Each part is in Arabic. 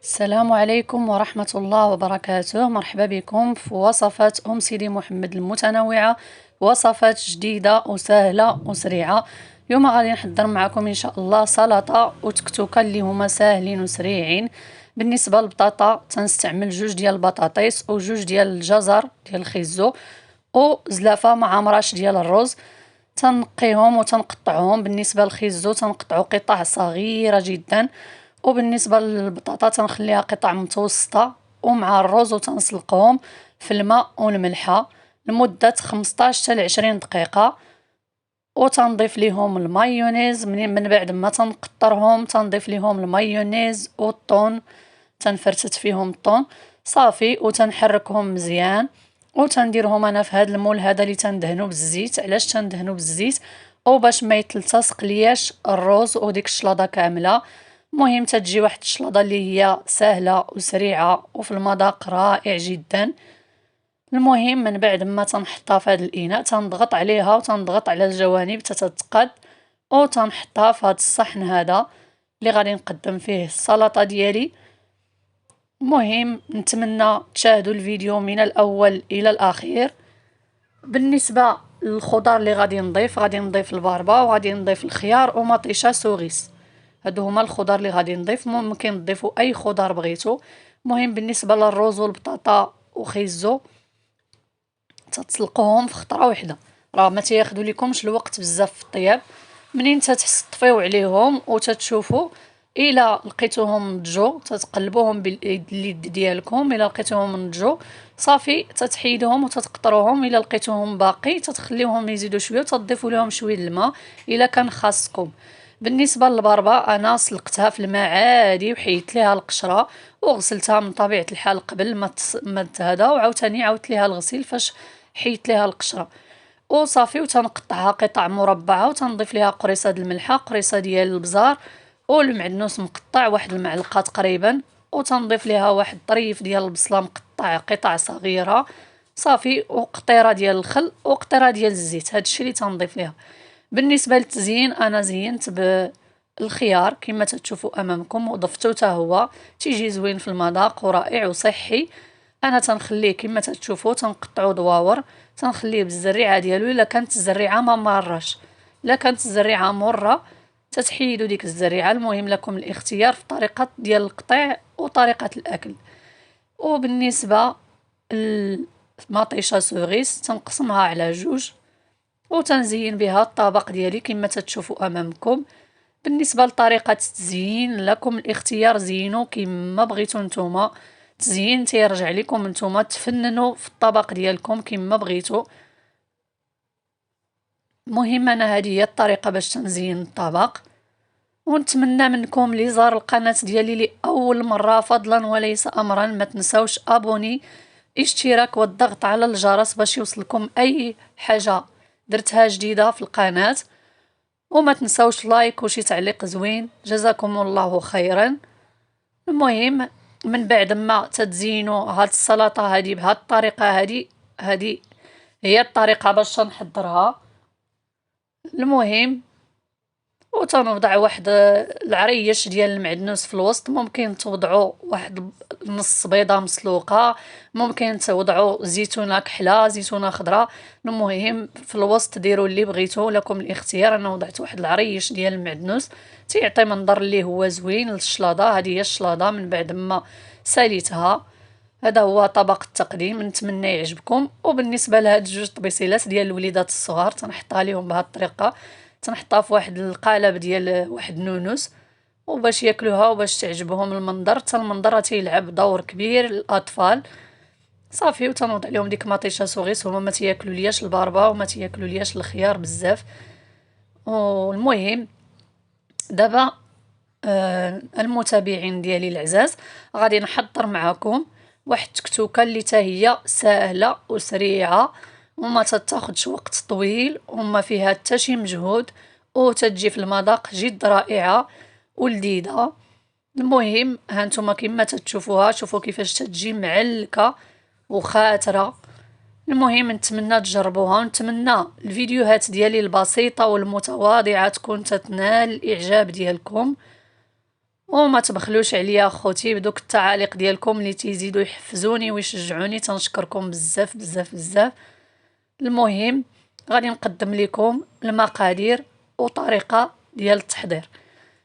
السلام عليكم ورحمة الله وبركاته. مرحبا بكم في وصفات سيدي محمد المتنوعة، وصفات جديدة وسهلة وسريعة. اليوم غادي نحضر معكم إن شاء الله سلطة وتكتوكة اللي هما ساهلين وسريعين. بالنسبة للبطاطا تنستعمل جوج ديال البطاطيس وجوج ديال الجزر ديال الخيزو وزلافة مع مراش ديال الرز. تنقيهم وتنقطعهم. بالنسبة للخيزو تنقطعو قطع صغيرة جدا، وبالنسبة للبطاطا تنخليها قطع متوسطة، ومع الرز وتنسلقهم في الماء والملحة لمدة 15 حتى 20 دقيقة. وتنضيف ليهم المايونيز من بعد ما تنقطرهم، تنضيف ليهم المايونيز والطون، تنفرتت فيهم الطون صافي وتنحركهم مزيان. وتنديرهم انا في هذا المول هذا اللي تندهنو بالزيت. علاش تندهنو بالزيت؟ او باش ما يتلتصق لياش الرز وديك الشلاضه كامله. مهم تتجي واحد الشلاضه اللي هي سهله وسريعه وفي المذاق رائع جدا. المهم من بعد ما تنحطها في هذا الاناء تنضغط عليها وتنضغط على الجوانب تتقد، وتنحطها في هذا الصحن هذا اللي غادي نقدم فيه السلطه ديالي. مهم نتمنى تشاهدوا الفيديو من الاول الى الاخير. بالنسبه للخضار اللي غادي نضيف الباربه، وغادي نضيف الخيار ومطيشه سوغيس. هادو هما الخضار اللي غادي نضيف. ممكن تضيفوا اي خضار بغيتو. مهم بالنسبه للرز والبطاطا وخيزو تتسلقوهم في خطره واحده، راه ما تياخذوا لكمش الوقت بزاف في الطياب. منين تطفيو عليهم وتتشوفوا الى لقيتوهم نضجوا تتقلبوهم باليد ديالكم. الى لقيتوهم نضجوا صافي تتحيدوهم وتتقطروهم. الى لقيتوهم باقي تتخليوهم يزيدوا شويه وتضيفوا لهم شويه الماء الى كان خاصكم. بالنسبه للبربه انا سلقتها في الماء عادي وحيدت ليها القشره وغسلتها من طبيعه الحال قبل ما هذا، وعاوتاني عاودت ليها الغسيل فاش حيدت ليها القشره وصافي. وتنقطعها قطع مربعه وتنضيف ليها قريصه د الملحه، قريصه ديال البزار والمعدنوس مقطع واحد المعلقه تقريبا، وتنضيف ليها واحد الطريف ديال البصله مقطع قطع صغيره صافي، وقطيره ديال الخل وقطيره ديال الزيت. هادشي اللي تنضيف ليها. بالنسبه للتزيين انا زينت بالخيار كما تشوفوا امامكم وضفته حتى هو تيجي زوين في المذاق ورائع وصحي. انا تنخليه كما تشوفوا تنقطعو دواور، تنخليه بالزريعه ديالو. الا كانت الزريعه ما مارش، الا كانت الزريعه مره تتحيدوا ديك الزريعه. المهم لكم الاختيار في طريقه ديال القطيع وطريقه الاكل. وبالنسبه المطيشه سوغيس تنقسمها على جوج وتنزين بها الطبق ديالي كما تشوفوا امامكم. بالنسبه لطريقه التزيين لكم الاختيار، زينوا كما بغيتوا نتوما. تزيين تيرجع لكم نتوما تفننوا في الطبق ديالكم كما بغيتوا. المهم انا هذه هي الطريقه باش تنزين الطبق. ونتمنى منكم اللي زار القناه ديالي لاول مره فضلا وليس امرا ما تنساوش ابوني، اشتراك والضغط على الجرس باش يوصلكم اي حاجه درتها جديده في القناه. وما تنساوش لايك وشي تعليق زوين، جزاكم الله خيرا. المهم من بعد ما تتزينوا هاد السلطه هذه بهاد الطريقه هذه هي الطريقه باش نحضرها. المهم وتنوضع واحد العريش ديال المعدنوس في الوسط. ممكن توضعوا واحد نص بيضه مسلوقه، ممكن توضعوا زيتونه كحله، زيتونه خضراء. المهم في الوسط ديروا اللي بغيتوا، لكم الاختيار. انا وضعت واحد العريش ديال المعدنوس تيعطي منظر اللي هو زوين للشلاضه. هذه هي الشلاضه من بعد ما ساليتها. هذا هو طبق التقديم، نتمنى يعجبكم. وبالنسبه لهاد جوج طبيسيلات ديال الوليدات الصغار تنحطها لهم بهذه الطريقه، تنحطها في واحد القالب ديال واحد النونوس وباش ياكلوها وباش تعجبهم المنظر. حتى المنظر تيلعب دور كبير للاطفال صافي. وتنوضع عليهم ديك مطيشه سوغيس. هما ما تياكلوا لياش الباربه وما تياكلوا لياش الخيار بزاف. والمهم دابا المتابعين ديالي العزاز غادي نحضر معكم واحد التكتوكه اللي تا هي سهله وسريعه وما تاخذش وقت طويل وما فيها حتى شي مجهود، وتجي في المذاق جد رائعه ولذيذه. المهم هانتوما كما تشوفوها، شوفوا كيفاش تجي معلكه وخاتره. المهم نتمنى تجربوها، ونتمنى الفيديوهات ديالي البسيطه والمتواضعه تكون تتنال الاعجاب ديالكم. وما تبخلوش عليا اخوتي بدوك التعاليق ديالكم اللي تيزيدوا يحفزوني ويشجعوني، تنشكركم بزاف بزاف بزاف. المهم غادي نقدم لكم المقادير وطريقه ديال التحضير.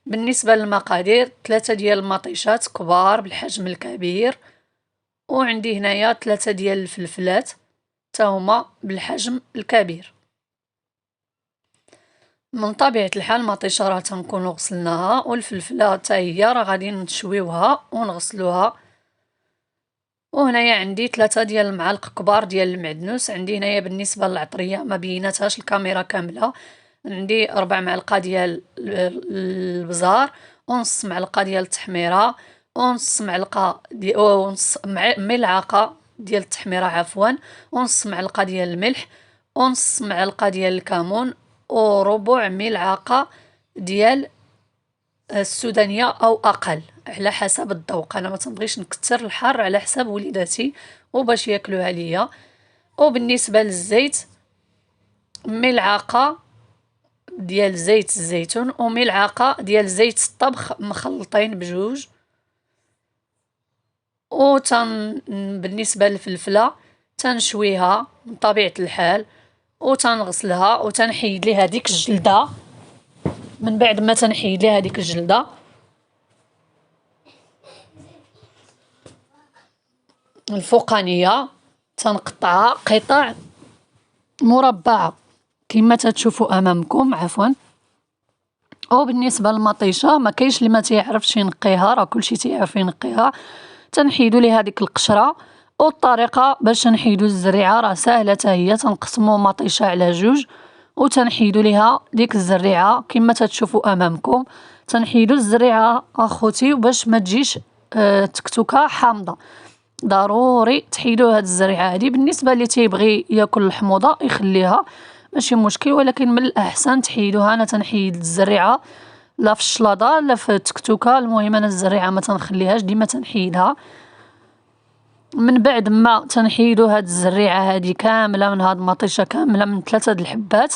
بالنسبه للمقادير 3 ديال المطيشات كبار بالحجم الكبير، وعندي هنايا 3 ديال الفلفلات تا هما بالحجم الكبير. من طبيعه الحال المطيشه راه تنكونوا غسلناها، والفلفله حتى هي راه غادي نشويوها ونغسلوها. وهنايا عندي 3 ديال المعالق كبار ديال المعدنوس. عندي هنايا بالنسبه للعطريه ما بيناتهاش الكاميرا كامله، عندي 4 معالق ديال البزار، ونص معلقه ديال التحميره، ونص معلقه ونص ملعقه ديال التحميره عفوا، ونص معلقه ديال الملح، ونص معلقه ديال الكمون، وربع ملعقه ديال السودانيه او اقل على حسب الذوق. انا ما تنبغيش نكثر الحار على حساب وليداتي وباش ياكلوها ليا. وبالنسبه للزيت ملعقه ديال زيت الزيتون وملعقه ديال زيت الطبخ مخلطين بجوج. بالنسبه للفلفله تنشويها من طبيعه الحال وتنغسلها وتنحيد ليها ديك الجلده. من بعد ما تنحيد ليها ديك الجلده الفوقانيه تنقطعها قطع مربعه كما تتشوفوا امامكم عفوا. وبالنسبه للمطيشه ما كاينش اللي ما تيعرفش ينقيها، راه كلشي تيعرف ينقيها. تنحيدوا ليها ديك القشره، والطريقه باش نحيدوا الزريعه راه ساهله حتى هي. تنقسموا مطيشه على جوج وتنحيدوا ليها ديك الزريعه كما تتشوفوا امامكم. تنحيدوا الزريعه اخوتي باش ما تجيش تكتوكه حامضه، ضروري تحيدوا هاد الزريعه هذه. بالنسبه اللي تيبغي ياكل الحموضه يخليها ماشي مشكل، ولكن من الاحسن تحيدوها. انا تنحيد الزريعه لا في الشلاضه لا في التكتوكه، المهم انا الزريعه ما تنخليهاش، ديما تنحيدها. من بعد ما تنحيدوا هاد الزريعه هذه كامله من هاد المطيشه كامله من 3 د الحبات،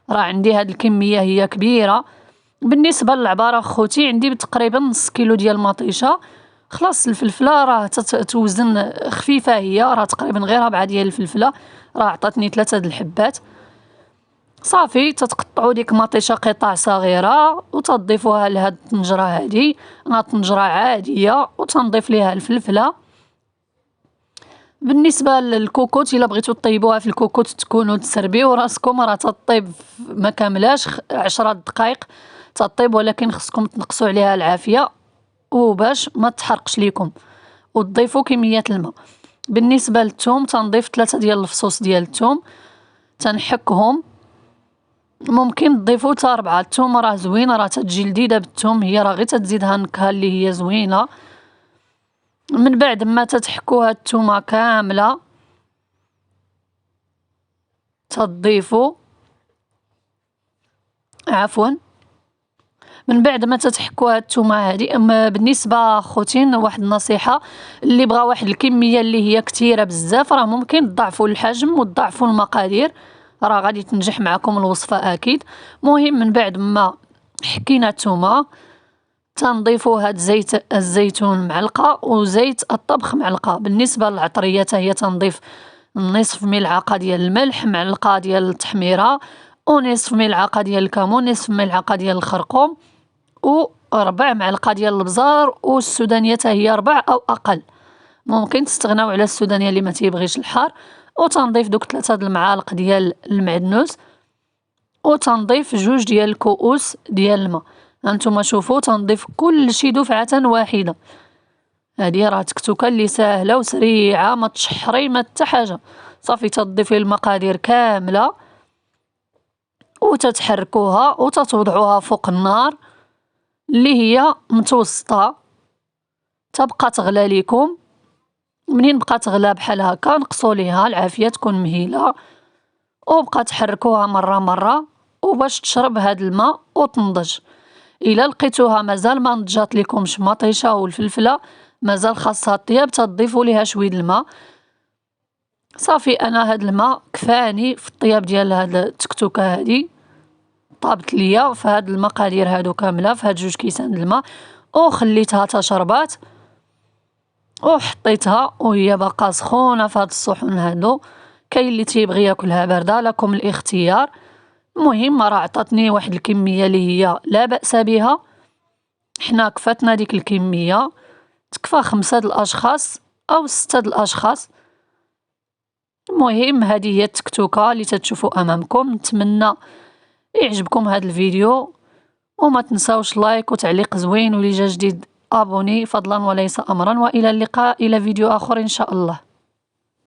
راه عندي هاد الكميه هي كبيره. بالنسبه للعباره اخوتي عندي تقريبا نص كيلو ديال المطيشه. خلاص الفلفله راه توزن خفيفه، هي راه تقريبا غير ربعه ديال الفلفله، راه عطاتني 3 د الحبات. صافي تتقطعوا ديك مطيشه قطع صغيره وتضيفوها لهاد الطنجره هذه، طنجره عاديه، وتنضيف ليها الفلفله. بالنسبه للكوكوت الا بغيتو طيبوها في الكوكوت تكونوا تسربيو راسكم، راه تطيب ما كاملاش 10 دقائق تطيب، ولكن خصكم تنقصوا عليها العافيه وباش ما تحرقش ليكم، وتضيفوا كميه الماء. بالنسبه للثوم تنضيف 3 ديال الفصوص ديال الثوم تنحكهم، ممكن تضيفوا حتى 4. الثوم راه زوين، راه تتجي لذيذه بالثوم، هي راه غير تزيدها النكهه اللي هي زوينه. من بعد ما تتحكوا هاد الثومه كامله تضيفوا من بعد ما تتحكوا هاد الثومه هذه. بالنسبه خوتين واحد النصيحه، اللي بغى واحد الكميه اللي هي كثيره بزاف راه ممكن تضاعفوا الحجم وتضاعفوا المقادير، راه غادي تنجح معكم الوصفه اكيد. مهم من بعد ما حكينا الثومه تنضيفوا هاد زيت الزيتون معلقه وزيت الطبخ معلقه. بالنسبه للعطريه هي تنضيف نصف ملعقه ديال الملح، معلقه ديال التحميره، ونصف ملعقه ديال الكمون، نصف ملعقه ديال الخرقوم، وربع معلقه ديال البزار، والسودانيه هي 4 او اقل. ممكن تستغناو على السودانيه اللي ما تيبغيش الحار. وتنضيف دوك 3 د المعالق ديال المعدنوس، وتنضيف 2 ديال الكؤوس ديال الماء. هانتوما شوفوا تنضيف كلشي دفعه واحده. هذه راه تكتوكه اللي ساهله وسريعه، ما تشحري ما حتى حاجه. صافي تضيفي المقادير كامله وتتحركوها وتتوضعوها فوق النار اللي هي متوسطه، تبقى تغلى ليكم. منين بقى تغلى بحال هكا نقصوا ليها العافيه تكون مهيله، وبقى تحركوها مره مره وباش تشرب هاد الماء وتنضج. الا لقيتوها مازال ما نضجات لكمش مطيشه والفلفله مازال خاصها طياب تضيفوا ليها شويه الماء. صافي انا هاد الماء كفاني في الطياب ديال هاد التكتوكه هادي، طابت ليا في هاد المقادير هادو كامله في هاد 2 كيسان د الماء. وخليتها تشربات وحطيتها وهي باقا سخونه في هاد الصحن هادو. كاين اللي تيبغي ياكلها بارده، لكم الاختيار. المهم راه عطاتني واحد الكميه اللي هي لا باس بها، حنا كفتنا ديك الكميه، تكفى 5 الاشخاص او 6 الاشخاص. المهم هذه هي التكتوكه اللي تتشوفوا امامكم. نتمنى يعجبكم هذا الفيديو، وما تنساوش لايك وتعليق زوين، واللي جا جديد ابوني فضلا وليس امرا. والى اللقاء الى فيديو اخر ان شاء الله.